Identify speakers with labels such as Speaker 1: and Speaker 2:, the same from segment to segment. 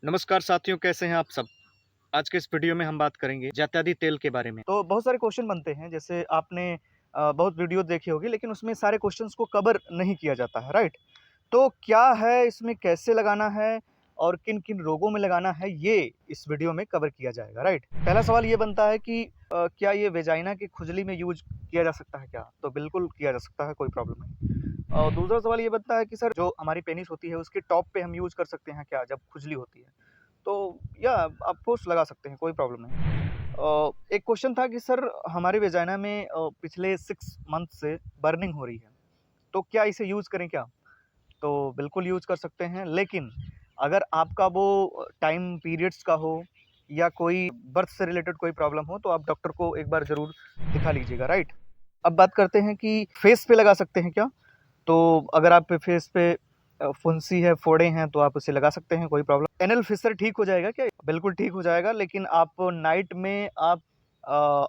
Speaker 1: नमस्कार साथियों, कैसे हैं आप सब? आज के इस वीडियो में हम बात करेंगे जात्यंती तेल के बारे में।
Speaker 2: तो बहुत सारे क्वेश्चन बनते हैं जैसे आपने बहुत वीडियो देखी होगी लेकिन उसमें सारे क्वेश्चंस को कवर नहीं किया जाता है, राइट? तो क्या है इसमें, कैसे लगाना है और किन-किन रोगों में लगाना है, ये इस वीडियो में कवर किया जाएगा, राइट? पहला सवाल ये बनता है कि क्या ये वेजाइना की खुजली में यूज़ किया जा सकता है क्या? तो बिल्कुल किया जा सकता है, कोई प्रॉब्लम नहीं। और दूसरा सवाल ये बनता है कि सर जो हमारी पेनिस होती है उसके टॉप पे हम यूज़ कर सकते हैं क्या जब खुजली होती है? तो या ऑफ कोर्स लगा सकते हैं, कोई प्रॉब्लम नहीं। एक क्वेश्चन था कि सर हमारे वेजाइना में पिछले 6 मंथ से बर्निंग हो रही है, तो क्या इसे यूज़ करें क्या? तो बिल्कुल यूज़ कर सकते हैं, लेकिन अगर आपका वो टाइम पीरियड्स का हो या कोई बर्थ से रिलेटेड कोई प्रॉब्लम हो, तो आप डॉक्टर को एक बार ज़रूर दिखा लीजिएगा, राइट? अब बात करते हैं कि फेस पे लगा सकते हैं क्या? तो अगर आप फेस पे फुंसी है, फोड़े हैं, तो आप उसे लगा सकते हैं, कोई प्रॉब्लम एनल फिशर ठीक हो जाएगा क्या? बिल्कुल ठीक हो जाएगा, लेकिन आप नाइट में आप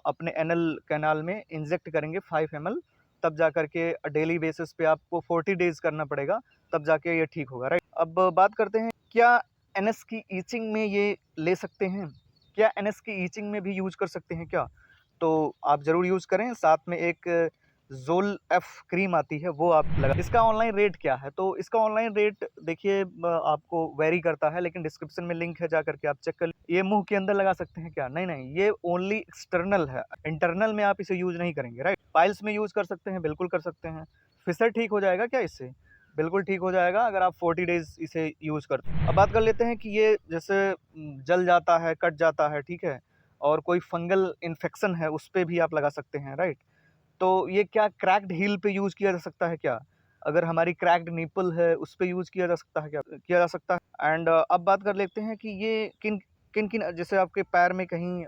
Speaker 2: अपने एनल कैनाल में इंजेक्ट करेंगे 5 एमएल, तब जाकर के डेली बेसिस पे आपको 40 डेज़ करना पड़ेगा, तब जाके ये ठीक होगा, राइट? अब बात करते हैं, क्या एनस की ईचिंग में ये ले सकते हैं? क्या एनस की ईचिंग में भी यूज़ कर सकते हैं क्या? तो आप ज़रूर यूज़ करें, साथ में एक ज़ोल एफ क्रीम आती है, वो आप लगा। इसका ऑनलाइन रेट क्या है? तो इसका ऑनलाइन रेट देखिए आपको वेरी करता है, लेकिन डिस्क्रिप्शन में लिंक है, जाकर के आप चेक कर। ये मुँह के अंदर लगा सकते हैं क्या? नहीं, ये ओनली एक्सटर्नल है, इंटरनल में आप इसे यूज़ नहीं करेंगे, राइट? पाइल्स में यूज़ कर सकते हैं, बिल्कुल कर सकते हैं। फिसर ठीक हो जाएगा क्या इससे? बिल्कुल ठीक हो जाएगा अगर आप 40 डेज़ इसे यूज़ करते हैं। अब बात कर लेते हैं कि ये जैसे जल जाता है, कट जाता है, ठीक है? और कोई फंगल इन्फेक्शन है, उस पे भी आप लगा सकते हैं, राइट? तो ये क्या क्रैक्ड हील पे यूज़ किया जा सकता है क्या? अगर हमारी क्रैक्ड निप्पल है, उस पे यूज़ किया जा सकता है क्या? किया जा सकता है। एंड अब बात कर लेते हैं कि ये किन-किन जैसे आपके पैर में कहीं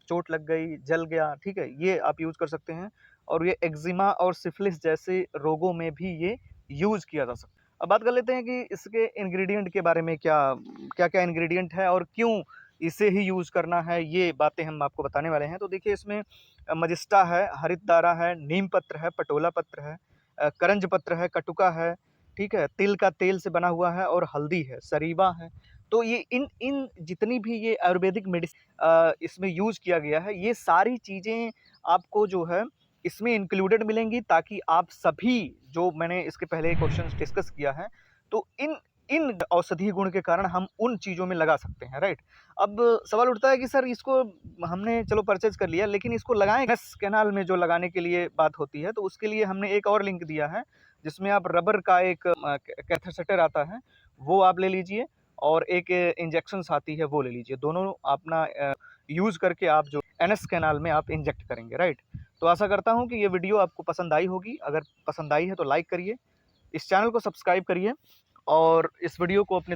Speaker 2: चोट लग गई, जल गया, ठीक है? ये आप यूज़ कर सकते हैं और ये एक्जिमा और सिफिलिस जैसे रोगों में भी ये यूज़ किया जा सकता है। अब बात कर लेते हैं कि इसके इंग्रीडिएंट के बारे में, क्या-क्या इंग्रीडिएंट है और क्यों इसे ही यूज़ करना है, ये बातें हम आपको बताने वाले हैं। तो देखिए इसमें मजिस्टा है, हरितदारा है, नीम पत्र है, पटोला पत्र है, करंज पत्र है, कटुका है, ठीक है? तिल का तेल से बना हुआ है और हल्दी है, सरीबा है। तो ये इन इन जितनी भी ये आयुर्वेदिक इसमें यूज़ किया गया है, ये सारी चीज़ें आपको जो है इसमें इंक्लूडेड मिलेंगी, ताकि आप सभी जो मैंने इसके पहले क्वेश्चंस डिस्कस किया है, तो इन इन औषधीय गुण के कारण हम उन चीज़ों में लगा सकते हैं, राइट? अब सवाल उठता है कि सर इसको हमने चलो परचेज़ कर लिया, लेकिन इसको लगाएँ एनस कैनाल में जो लगाने के लिए बात होती है, तो उसके लिए हमने एक और लिंक दिया है, जिसमें आप रबर का एक कैथेटेटर आता है, वो आप ले लीजिए और एक इंजेक्शंस आती है, वो ले लीजिए। दोनों अपना यूज़ करके आप जो एनस कैनाल में आप इंजेक्ट करेंगे, राइट? तो आशा करता हूँ कि ये वीडियो आपको पसंद आई होगी। अगर पसंद आई है तो लाइक करिए, इस चैनल को सब्सक्राइब करिए और इस वीडियो को अपने